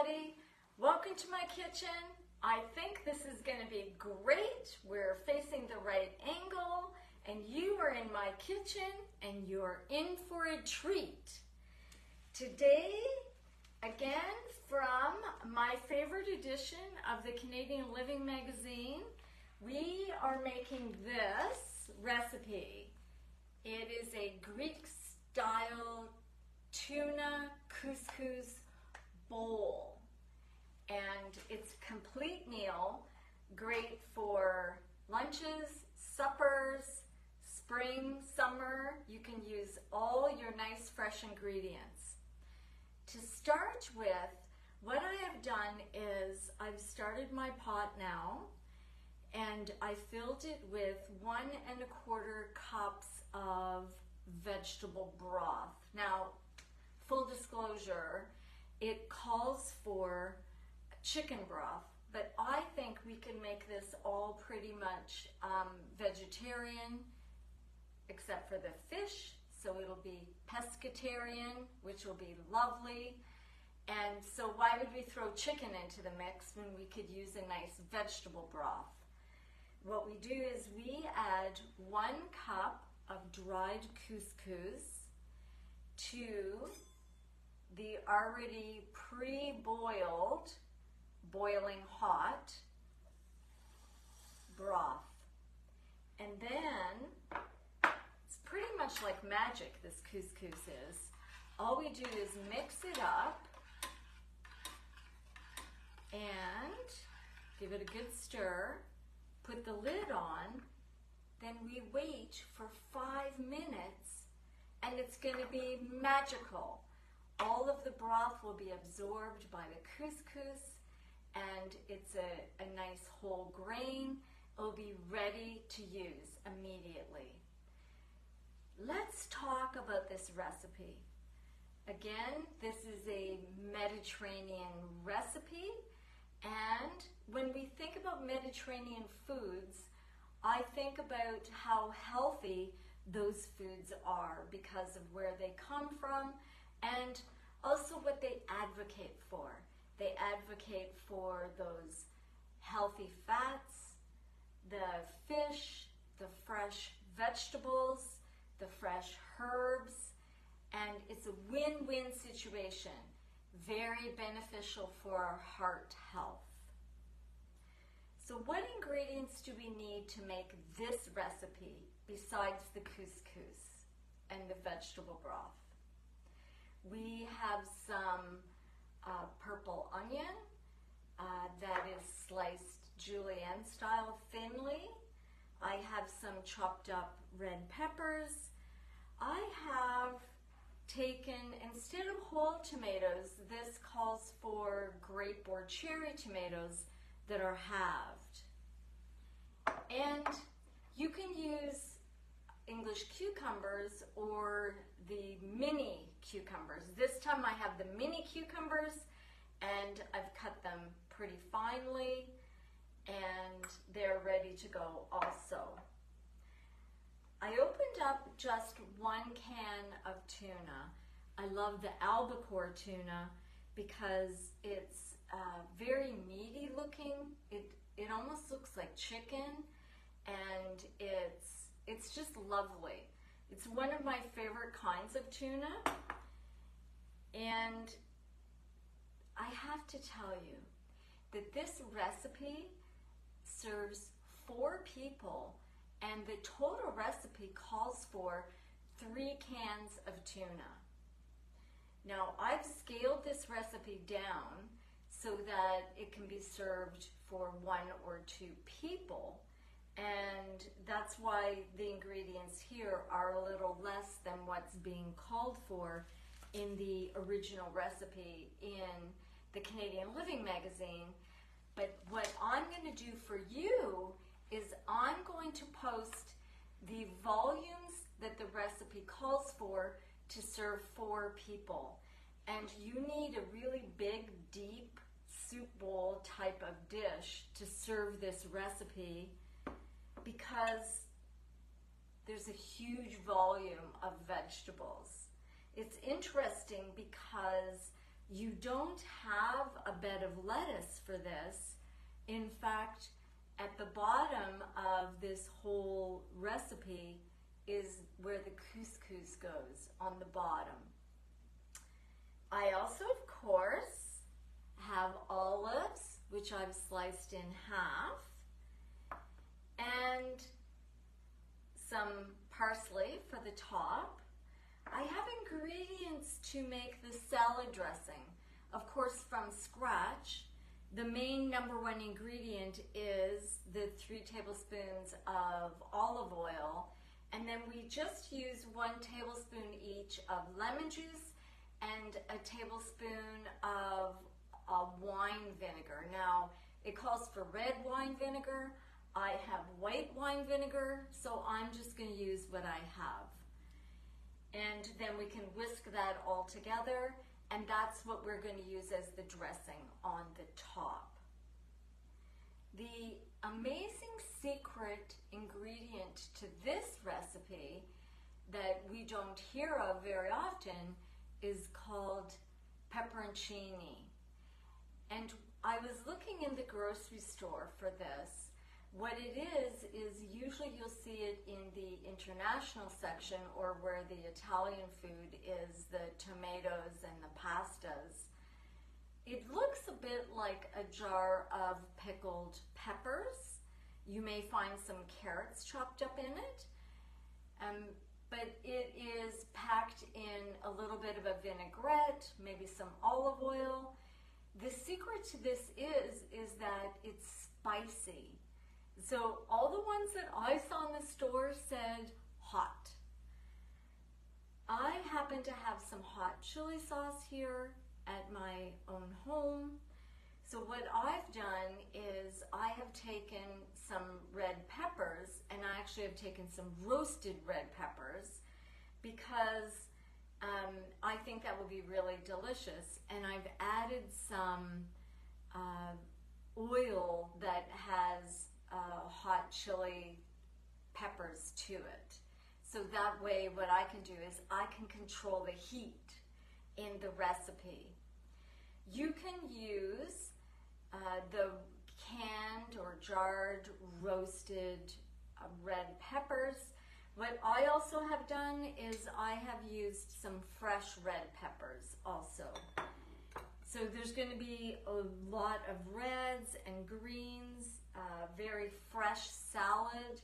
everybody. Welcome to my kitchen. I think this is going to be great. We're facing the right angle and you are in my kitchen and you're in for a treat. Today, again, from my favorite edition of the Canadian Living magazine, we are making this recipe. It is a Greek style tuna couscous bowl, and it's a complete meal, great for lunches, suppers, spring, summer. You can use all your nice fresh ingredients. To start with, what I have done is I've started my pot now, and I filled it with 1 1/4 cups of vegetable broth. Now, full disclosure, it calls for chicken broth, but I think we can make this all pretty much vegetarian, except for the fish, so it'll be pescatarian, which will be lovely. And so why would we throw chicken into the mix when we could use a nice vegetable broth? What we do is we add 1 cup of dried couscous to the already pre-boiled, boiling hot broth. And then, it's pretty much like magic, this couscous is. All we do is mix it up and give it a good stir, put the lid on, then we wait for 5 minutes and it's going to be magical. All of the broth will be absorbed by the couscous, and it's a nice whole grain. It'll be ready to use immediately. Let's talk about this recipe. Again, this is a Mediterranean recipe, and when we think about Mediterranean foods, I think about how healthy those foods are because of where they come from and also what they advocate for. They advocate for those healthy fats, the fish, the fresh vegetables, the fresh herbs, and it's a win-win situation. Very beneficial for our heart health. So what ingredients do we need to make this recipe besides the couscous and the vegetable broth? We have some purple onion that is sliced julienne style thinly. I have some chopped up red peppers. I have taken, instead of whole tomatoes, this calls for grape or cherry tomatoes that are halved. And you can use English cucumbers or the mini cucumbers. This time I have the mini cucumbers and I've cut them pretty finely and they're ready to go also. I opened up just 1 can of tuna. I love the albacore tuna because it's very meaty looking. It almost looks like chicken, and it's just lovely. It's one of my favorite kinds of tuna, and I have to tell you that this recipe serves 4 people, and the total recipe calls for 3 cans of tuna. Now, I've scaled this recipe down so that it can be served for 1 or 2 people, and that's why the ingredients here are a little less than what's being called for in the original recipe in the Canadian Living magazine. But what I'm going to do for you is I'm going to post the volumes that the recipe calls for to serve 4 people. And you need a really big, deep soup bowl type of dish to serve this recipe because there's a huge volume of vegetables. It's interesting because You don't have a bed of lettuce for this. In fact, at the bottom of this whole recipe is where the couscous goes, on the bottom. I also, of course, have olives, which I've sliced in half, and some parsley for the top. I have ingredients to make the salad dressing, of course, from scratch. The main #1 ingredient is the 3 tablespoons of olive oil, and then we just use 1 tablespoon each of lemon juice and a tablespoon of wine vinegar. Now, it calls for red wine vinegar. I have white wine vinegar, so I'm just going to use what I have. And then we can whisk that all together, and that's what we're going to use as the dressing on the top. The amazing secret ingredient to this recipe that we don't hear of very often is called pepperoncini. And I was looking in the grocery store for this. What it is usually you'll see it in the international section, or where the Italian food is, the tomatoes and the pastas. It looks a bit like a jar of pickled peppers. You may find some carrots chopped up in it, but it is packed in a little bit of a vinaigrette, maybe some olive oil. The secret to this is that it's spicy. So all the ones that I saw in the store said hot. I happen to have some hot chili sauce here at my own home. So what I've done is I have taken some red peppers, and I actually have taken some roasted red peppers because I think that will be really delicious. And I've added some oil that has hot chili peppers to it. So that way what I can do is I can control the heat in the recipe. You can use the canned or jarred roasted red peppers. What I also have done is I have used some fresh red peppers also. So there's going to be a lot of reds and greens, very fresh salad.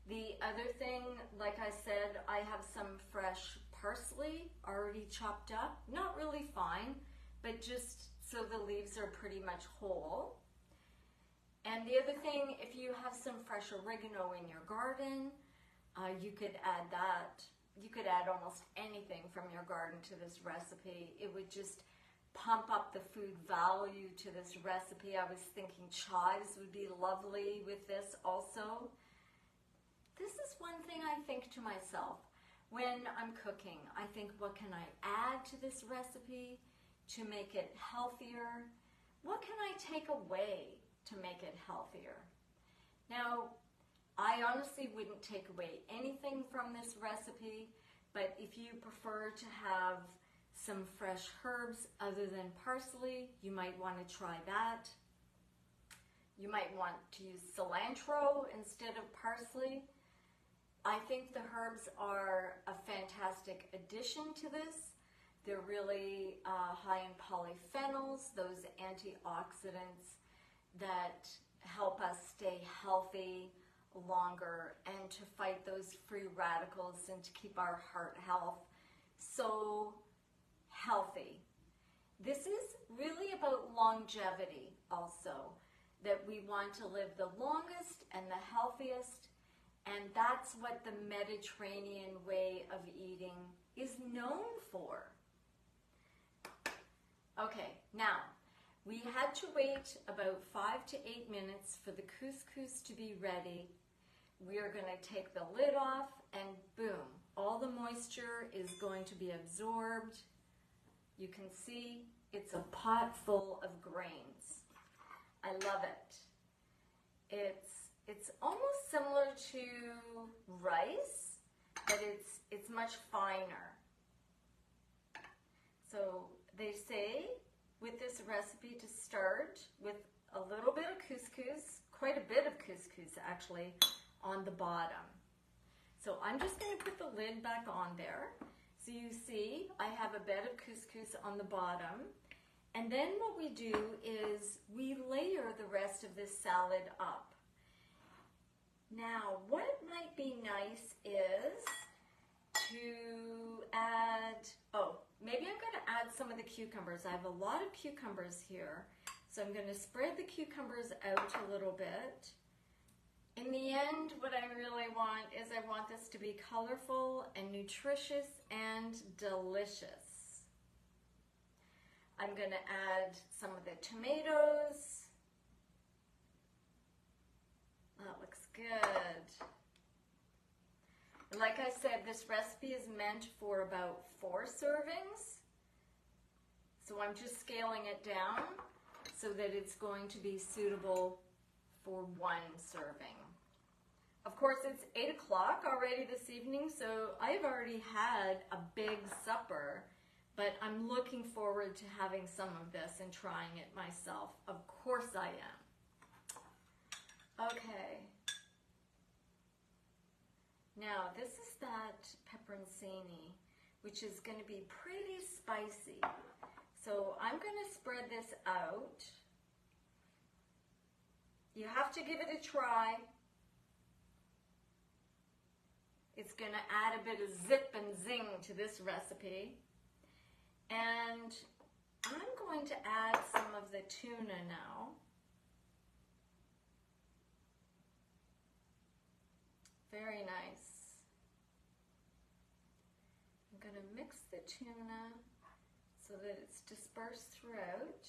The other thing, like I said, I have some fresh parsley already chopped up. Not really fine, but just so the leaves are pretty much whole. And the other thing, if you have some fresh oregano in your garden, you could add that. You could add almost anything from your garden to this recipe. It would just pump up the food value to this recipe. I was thinking chives would be lovely with this also. This is one thing I think to myself when I'm cooking. I think, what can I add to this recipe to make it healthier? What can I take away to make it healthier? Now, I honestly wouldn't take away anything from this recipe, but if you prefer to have some fresh herbs other than parsley, you might want to try that. You might want to use cilantro instead of parsley. I think the herbs are a fantastic addition to this. They're really high in polyphenols, those antioxidants that help us stay healthy longer and to fight those free radicals and to keep our heart health so healthy. This is really about longevity also, that we want to live the longest and the healthiest, and that's what the Mediterranean way of eating is known for. Okay, now, we had to wait about 5 to 8 minutes for the couscous to be ready. We are going to take the lid off, and boom, all the moisture is going to be absorbed. You can see it's a pot full of grains. I love it. It's almost similar to rice, but it's much finer. So they say recipe to start with a little bit of couscous, quite a bit of couscous actually, on the bottom. So I'm just going to put the lid back on there. So you see I have a bed of couscous on the bottom. And then what we do is we layer the rest of this salad up. Now, what might be nice is to add, maybe I'm going to add some of the cucumbers. I have a lot of cucumbers here, so I'm going to spread the cucumbers out a little bit. In the end, what I really want is I want this to be colorful and nutritious and delicious. I'm going to add some of the tomatoes. That looks good. And like I said, this recipe is meant for about 4 servings. So I'm just scaling it down so that it's going to be suitable for 1 serving. Of course, it's 8 o'clock already this evening, so I've already had a big supper, but I'm looking forward to having some of this and trying it myself. Of course I am. Okay. Now, this is that pepperoncini, which is going to be pretty spicy. So I'm going to spread this out. You have to give it a try. It's going to add a bit of zip and zing to this recipe. And I'm going to add some of the tuna now. Very nice. I'm going to mix the tuna so that it's dispersed throughout.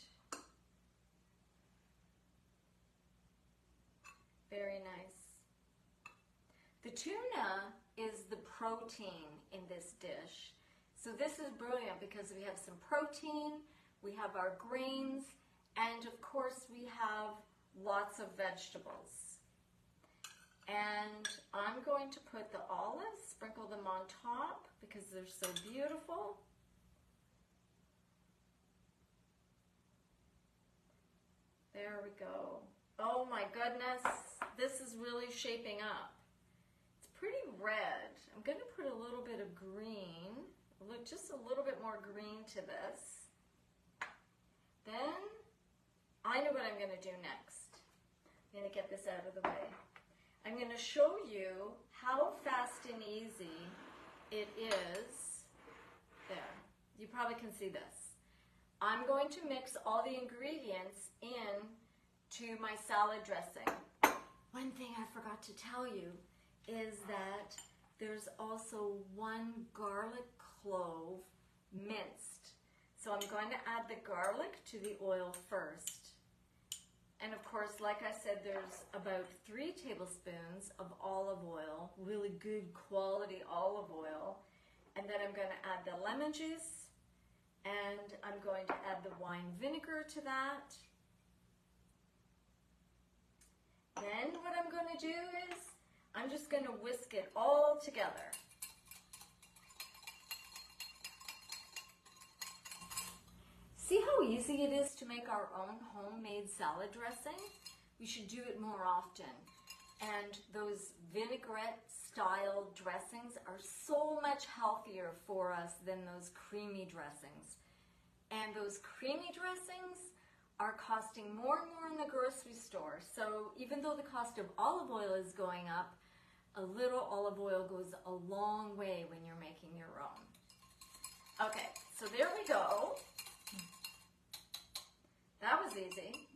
Very nice. The tuna is the protein in this dish. So this is brilliant because we have some protein, we have our grains, and of course we have lots of vegetables. And I'm going to put the olives, sprinkle them on top because they're so beautiful. There we go. Oh my goodness, this is really shaping up. It's pretty red. I'm going to put a little bit of green, just a little bit more green to this. Then I know what I'm going to do next. I'm going to get this out of the way. I'm going to show you how fast and easy it is. There, you probably can see this. I'm going to mix all the ingredients in to my salad dressing. One thing I forgot to tell you is that there's also 1 garlic clove minced. So I'm going to add the garlic to the oil first. And of course, like I said, there's about 3 tablespoons of olive oil, really good quality olive oil. And then I'm going to add the lemon juice, and I'm going to add the wine vinegar to that. Then what I'm going to do is, I'm just going to whisk it all together. See how easy it is to make our own homemade salad dressing? We should do it more often. And those vinaigrette style dressings are so much healthier for us than those creamy dressings. And those creamy dressings are costing more and more in the grocery store. So even though the cost of olive oil is going up, a little olive oil goes a long way when you're making your own. Okay, so there we go. That was easy.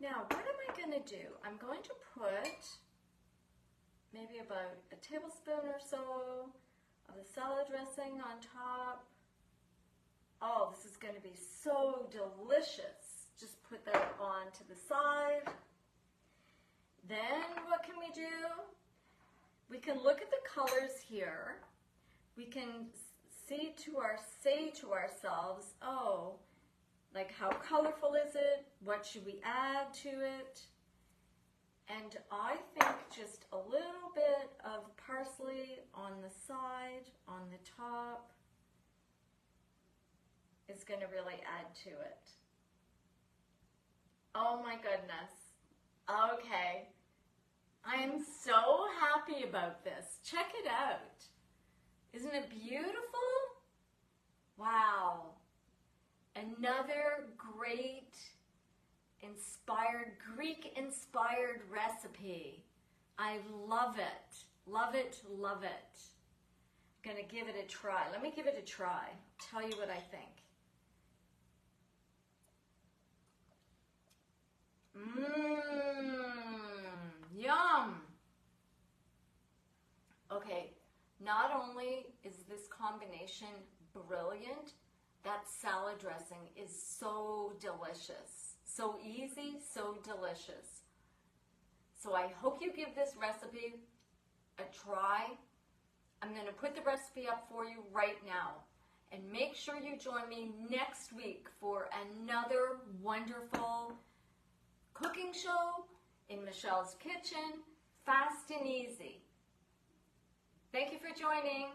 Now, what am I going to do? I'm going to put maybe about a tablespoon or so of the salad dressing on top. Oh, this is going to be so delicious. Just put that on to the side. Then what can we do? We can look at the colors here. We can say to ourselves, oh, like how colorful is it? What should we add to it? And I think just a little bit of parsley on the side, on the top, is is going to really add to it. Oh my goodness. Okay. I am so happy about this. Check it out. Isn't it beautiful? Wow. Another great inspired, Greek-inspired recipe. I love it. Love it, love it. I'm gonna give it a try. Let me give it a try. Tell you what I think. Yum. Okay, not only is this combination brilliant, that salad dressing is so delicious. So easy, so delicious. So I hope you give this recipe a try. I'm going to put the recipe up for you right now. And make sure you join me next week for another wonderful cooking show in Michelle's kitchen, fast and easy. Thank you for joining.